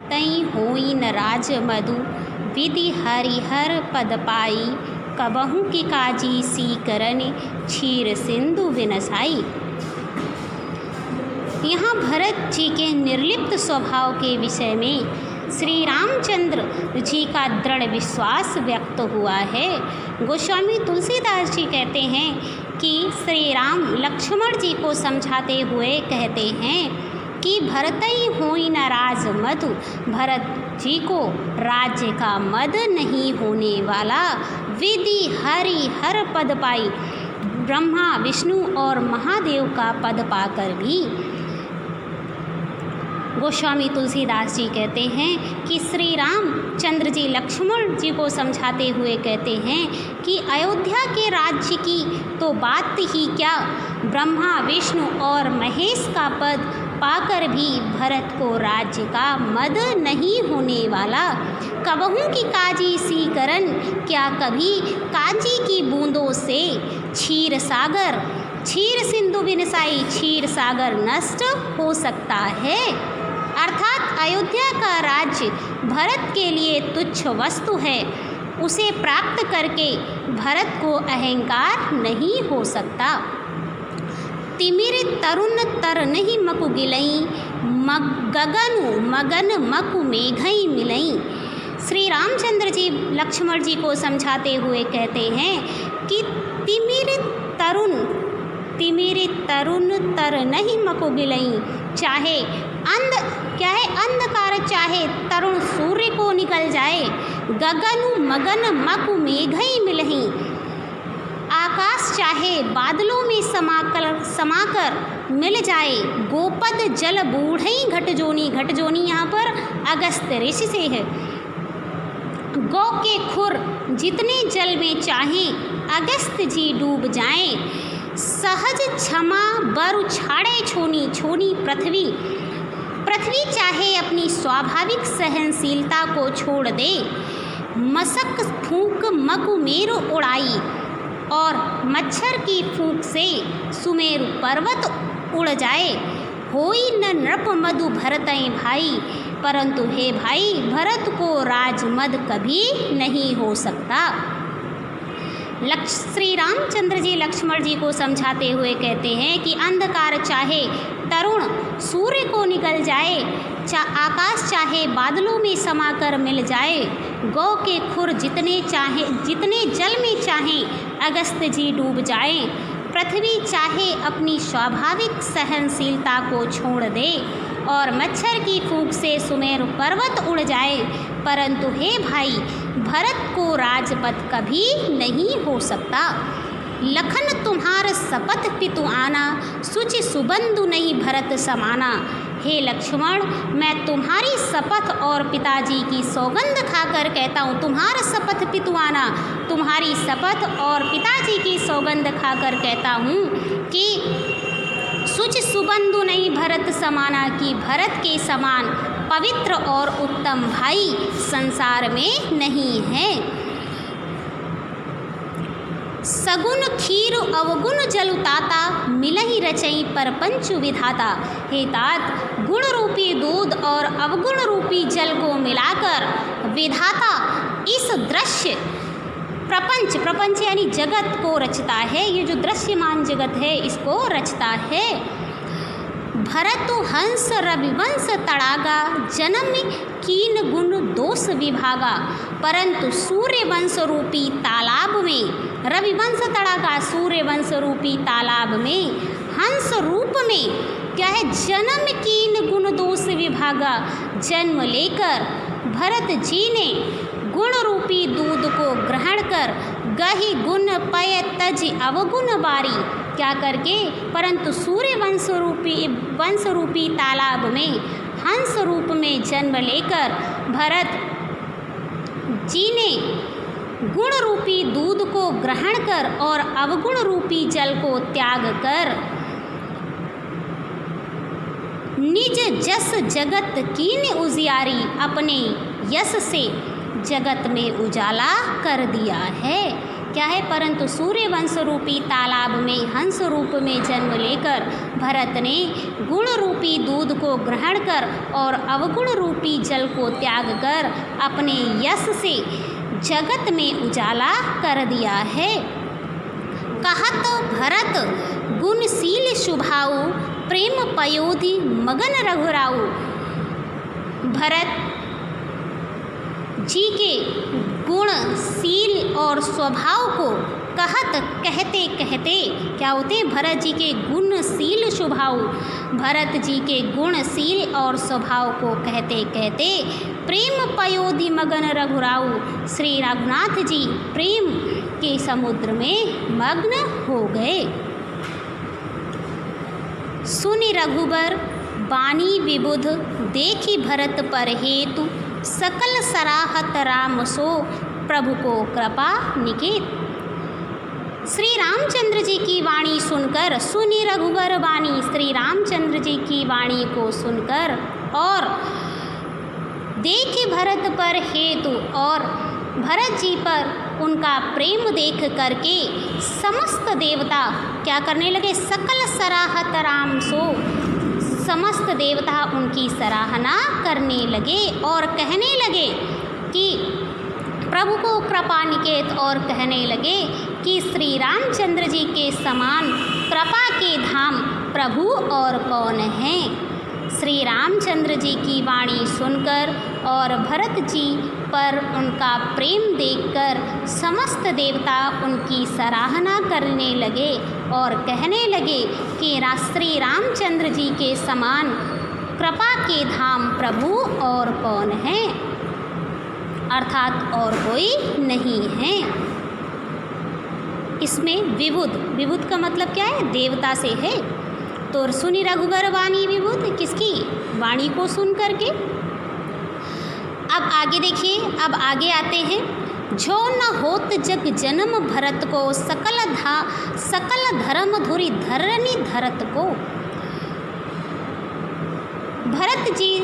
तई होई न राज मधु विधि हरिहर पद पाई। कबहू की काजी सी करन क्षीर सिंधु विनसाई। यहाँ भरत जी के निर्लिप्त स्वभाव के विषय में श्री रामचंद्र जी का दृढ़ विश्वास व्यक्त हुआ है। गोस्वामी तुलसीदास जी कहते हैं कि श्री राम लक्ष्मण जी को समझाते हुए कहते हैं कि भरतई होई न राज मधु, भरत जी को राज्य का मद नहीं होने वाला। विधि हरि हर पद पाई, ब्रह्मा विष्णु और महादेव का पद पाकर भी। गोस्वामी तुलसीदास जी कहते हैं कि श्री रामचंद्र जी लक्ष्मण जी को समझाते हुए कहते हैं कि अयोध्या के राज्य की तो बात ही क्या, ब्रह्मा विष्णु और महेश का पद पाकर भी भरत को राज्य का मद नहीं होने वाला। कबहू की काजी सी करन, क्या कभी काजी की बूंदों से क्षीर सागर, क्षीर सिंधु विनसाई, क्षीर सागर नष्ट हो सकता है। अर्थात अयोध्या का राज्य भरत के लिए तुच्छ वस्तु है, उसे प्राप्त करके भरत को अहंकार नहीं हो सकता। तिमिर तरुण तर नहीं मकु गिलई, गगनु मगन मकु मेघई मिलई। श्री रामचंद्र जी लक्ष्मण जी को समझाते हुए कहते हैं कि तिमिर तरुण तर नहीं मकु गिलई, चाहे अंधकार चाहे तरुण सूर्य को निकल जाए, गगनु मगन मकु मेघई मिलही, आकाश चाहे बादलों में समाकर मिल जाए, गोपद जल बूढ़ई घटजोनी, घटजोनी यहाँ पर अगस्त ऋषि से है। गौ के खुर जितने जल में चाहें अगस्त जी डूब जाएं, सहज क्षमा बरु छाड़े छोनी, छोनी पृथ्वी, पृथ्वी चाहे अपनी स्वाभाविक सहनशीलता को छोड़ दे, मशक फूंक मकु मेरु उड़ाई, और मच्छर की फूंक से सुमेरु पर्वत उड़ जाए। होई न नृप मधु भरतई भाई, परंतु हे भाई भरत को राजमद कभी नहीं हो सकता। श्री रामचंद्र जी लक्ष्मण जी को समझाते हुए कहते हैं कि अंधकार चाहे तरुण सूर्य को निकल जाए, आकाश चाहे बादलों में समाकर मिल जाए, गौ के खुर जितने जल में चाहें अगस्त जी डूब जाएं, पृथ्वी चाहे अपनी स्वाभाविक सहनशीलता को छोड़ दे और मच्छर की फूंक से सुमेरु पर्वत उड़ जाए, परंतु हे भाई भरत को राजपद कभी नहीं हो सकता। लखन तुम्हार शपथ पितु आना, सुचि सुबंधु नहीं भरत समाना। हे लक्ष्मण, मैं तुम्हारी शपथ और पिताजी की सौगंध खाकर कहता हूँ, तुम्हारा शपथ पितु आना, तुम्हारी शपथ और पिताजी की सौगंध खाकर कहता हूँ कि सुच सुबंधु नहीं भरत समाना, की भरत के समान पवित्र और उत्तम भाई संसार में नहीं है। सगुन खीर अवगुण जलुताता, मिलहि रचई परपंच विधाता। हे तात, गुण रूपी दूध और अवगुण रूपी जल को मिलाकर विधाता इस दृश्य प्रपंच यानी जगत को रचता है। ये जो दृश्यमान जगत है इसको रचता है। भरत हंस रविवंश तड़ागा, जन्म कीन गुण दोष विभागा। परंतु सूर्यवंश रूपी तालाब में, रविवंश तड़ागा सूर्यवंश रूपी तालाब में हंस रूप में क्या है, जन्म कीन गुण दोष विभागा। जन्म लेकर भरत जी ने गुण रूपी दूध को ग्रहण कर गहि गुण पय तज अवगुण बारी, क्या करके, परंतु सूर्य वंश रूपी तालाब में हंस रूप में जन्म लेकर भरत जी ने गुण रूपी दूध को ग्रहण कर और अवगुण रूपी जल को त्याग कर निज जस जगत कीन उजियारी, अपने यश से जगत में उजाला कर दिया है। क्या है, परंतु सूर्यवंश रूपी तालाब में हंस रूप में जन्म लेकर भरत ने गुण रूपी दूध को ग्रहण कर और अवगुण रूपी जल को त्याग कर अपने यश से जगत में उजाला कर दिया है। कहत भरत गुणशील शुभाऊ प्रेम पयोधि मगन रघुराऊ। भरत जी के गुणशील और स्वभाव को कहत कहते कहते क्या होते, भरत जी के गुणशील स्वभाव, भरत जी के गुणशील और स्वभाव को कहते कहते प्रेम पयोधि मगन रघुराऊ, श्री रघुनाथ जी प्रेम के समुद्र में मग्न हो गए। सुनि रघुबर बानी विबुध देखी भरत पर हेतु सकल सराहत राम सो प्रभु को कृपा निकेत। श्री रामचंद्र जी की वाणी सुनकर, सुनि रघुबर वाणी, श्री रामचंद्र जी की वाणी को सुनकर और देखी भरत पर हेतु और भरत जी पर उनका प्रेम देख करके समस्त देवता क्या करने लगे, सकल सराहत राम सो, समस्त देवता उनकी सराहना करने लगे और कहने लगे कि प्रभु को कृपा निकेत, और कहने लगे कि श्री रामचंद्र जी के समान कृपा के धाम प्रभु और कौन हैं। श्री रामचंद्र जी की वाणी सुनकर और भरत जी पर उनका प्रेम देखकर समस्त देवता उनकी सराहना करने लगे और कहने लगे कि श्री रामचंद्र जी के समान कृपा के धाम प्रभु और कौन है, अर्थात और कोई नहीं है। इसमें विबुध, विबुध का मतलब क्या है, देवता से है। तो सुनि रघुबर वाणी विबुध, किसकी वाणी को सुन करके। अब आगे देखिए, अब आगे आते हैं। जो न होत जग जन्म भरत को सकल धर्म धुरी धरनी धरत को। भरत जी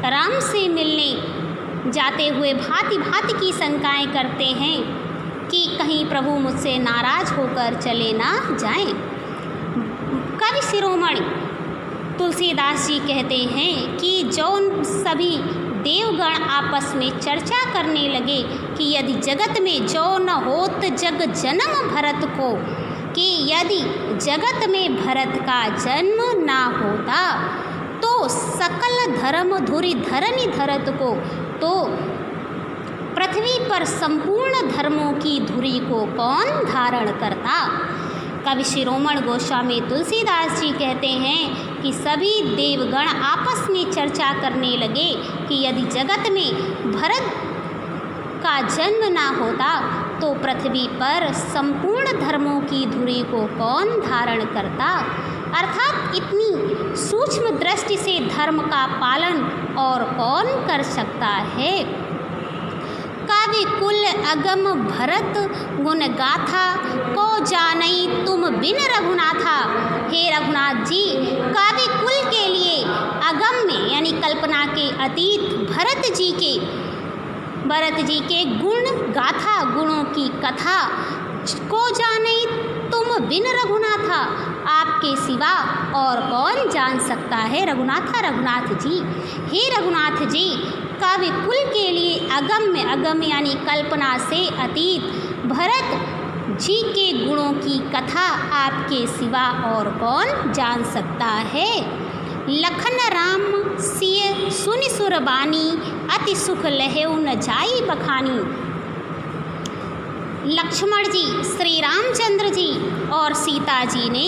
राम से मिलने जाते हुए भांति भांति की शंकाएं करते हैं कि कहीं प्रभु मुझसे नाराज होकर चले ना जाएं। कवि शिरोमणि तुलसीदास जी कहते हैं कि जो सभी देवगण आपस में चर्चा करने लगे कि यदि जगत में जो न होत जग जन्म भरत को, कि यदि जगत में भरत का जन्म ना होता तो सकल धर्म धुरी धरनी धरत को, तो पृथ्वी पर संपूर्ण धर्मों की धुरी को कौन धारण करता। कवि शिरोमणि गोस्वामी तुलसीदास जी कहते हैं कि सभी देवगण आपस में चर्चा करने लगे कि यदि जगत में भरत का जन्म ना होता तो पृथ्वी पर संपूर्ण धर्मों की धुरी को कौन धारण करता। अर्थात इतनी सूक्ष्म दृष्टि से धर्म का पालन और कौन कर सकता है। काव्य कुल अगम भरत गुण गाथा को जानई तुम बिन रघुनाथा। हे रघुनाथ जी, काव्य कुल के लिए अगम में यानी कल्पना के अतीत भरत जी के गुण गाथा, गुणों की कथा को जानई तुम बिन रघुनाथा, आपके सिवा और कौन जान सकता है। रघुनाथ जी, हे रघुनाथ जी, काव्य कुल के लिए अगम में, अगम यानी कल्पना से अतीत भरत जी के गुणों की कथा आपके सिवा और कौन जान सकता है। लखन राम सिय सुनि सुरबानी अति सुख लहेउ न जाई बखानी। लक्ष्मण जी, श्री रामचंद्र जी और सीता जी ने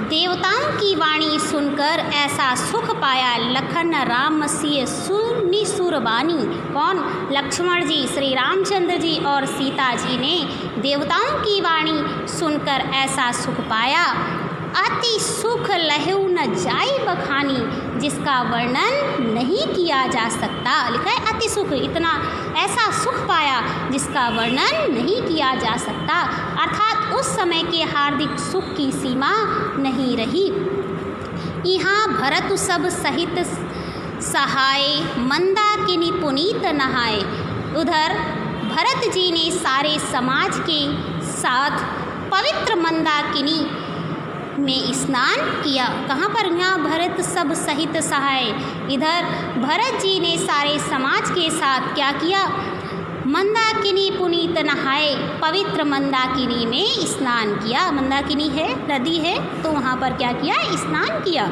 देवताओं की वाणी सुनकर ऐसा सुख पाया। लखन राम सिय सुनि सुरबानी, कौन? लक्ष्मण जी, श्री रामचंद्र जी और सीता जी ने देवताओं की वाणी सुनकर ऐसा सुख पाया। अति सुख लहेउ न जाई बखानी, जिसका वर्णन नहीं किया जा सकता। लिखा है अति सुख, इतना ऐसा सुख पाया जिसका वर्णन नहीं किया जा सकता। अर्थात उस समय के हार्दिक सुख की सीमा नहीं रही। यहाँ भरत सब सहित सहाय मंदाकिनी पुनीत नहाए। उधर भरत जी ने सारे समाज के साथ पवित्र मंदाकिनी में स्नान किया। कहाँ पर? यहाँ भरत सब सहित सहाय। इधर भरत जी ने सारे समाज के साथ क्या किया? मंदाकिनी पुनीत नहाए, पवित्र मंदाकिनी में स्नान किया। मंदाकिनी है, नदी है, तो वहाँ पर क्या किया? स्नान किया।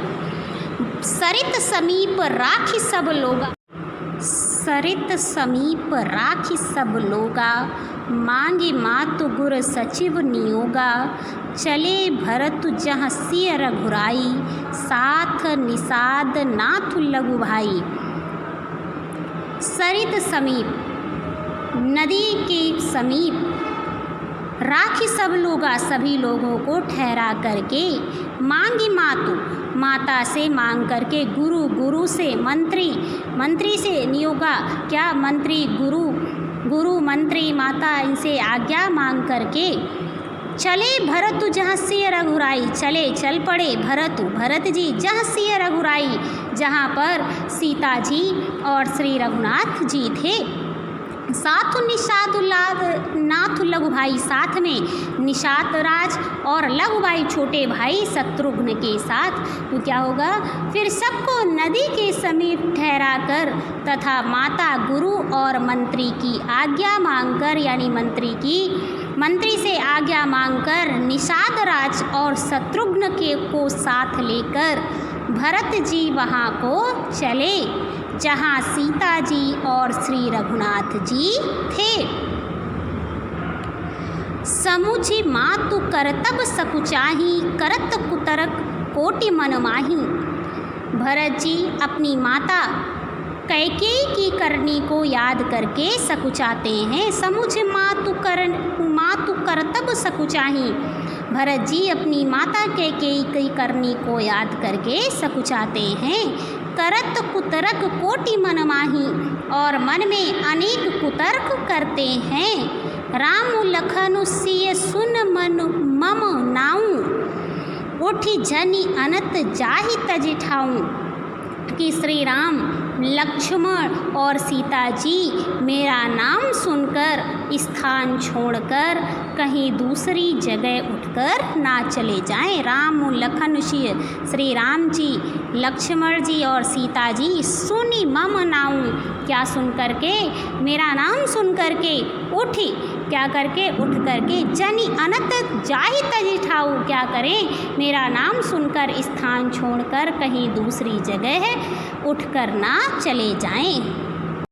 सरित समीप राखी सब लोगा, सरित समीप राखी सब लोगा, मांगे मातु गुर सचिव नियोगा, चले भरत जहाँ सिय रघुराई, साथ निषाद नाथ लघु भाई। सरित समीप, नदी के समीप, राखी सब लोगा, सभी लोगों को ठहरा करके, मांगी मातु, माता से मांग करके, गुरु, गुरु से, मंत्री, मंत्री से, नियोगा क्या? मंत्री, गुरु, गुरु मंत्री माता, इनसे आज्ञा मांग करके चले भरत जहाँ सिय रघुराई, चले चल पड़े भरत, भरत जी जहाँ सिय रघुराई, जहाँ पर सीता जी और श्री रघुनाथ जी थे। साथ निषाद नाथ लघु भाई, साथ में निषाद राज और लघु भाई छोटे भाई शत्रुघ्न के साथ। तो क्या होगा? फिर सबको नदी के समीप ठहरा कर तथा माता, गुरु और मंत्री की आज्ञा मांगकर, यानी मंत्री से आज्ञा मांगकर निषाद राज और शत्रुघ्न को साथ लेकर भरत जी वहाँ को चले जहाँ सीता जी और श्री रघुनाथ जी थे। समुझी मातु करतब सकुचाही, करत कुतरक कोटि मन माही। भरत जी अपनी माता कैकेयी की करनी को याद करके सकुचाते हैं। समुझ मातु करतब सकुचाही। भरत जी अपनी माता कैकेयी की करनी को याद करके सकुचाते हैं। करत कुतरक कोटि मन माही, और मन में अनेक कुतर्क करते हैं। राम लखन सिय सुन मन मम नाऊं, उठी जनि अनत जाहि तज ठाऊं। कि श्री राम, लक्ष्मण और सीता जी मेरा नाम सुनकर स्थान छोड़कर कहीं दूसरी जगह उठकर ना चले जाएं। राम लखन सिय, श्री राम जी, लक्ष्मण जी और सीता जी सुनी मम नाऊं, क्या सुन करके? मेरा नाम सुन करके उठी, क्या करके? उठ करके जनि अनत जाहि तज ठाऊ, क्या करें? मेरा नाम सुनकर स्थान छोड़कर कहीं दूसरी जगह उठकर ना चले जाएं।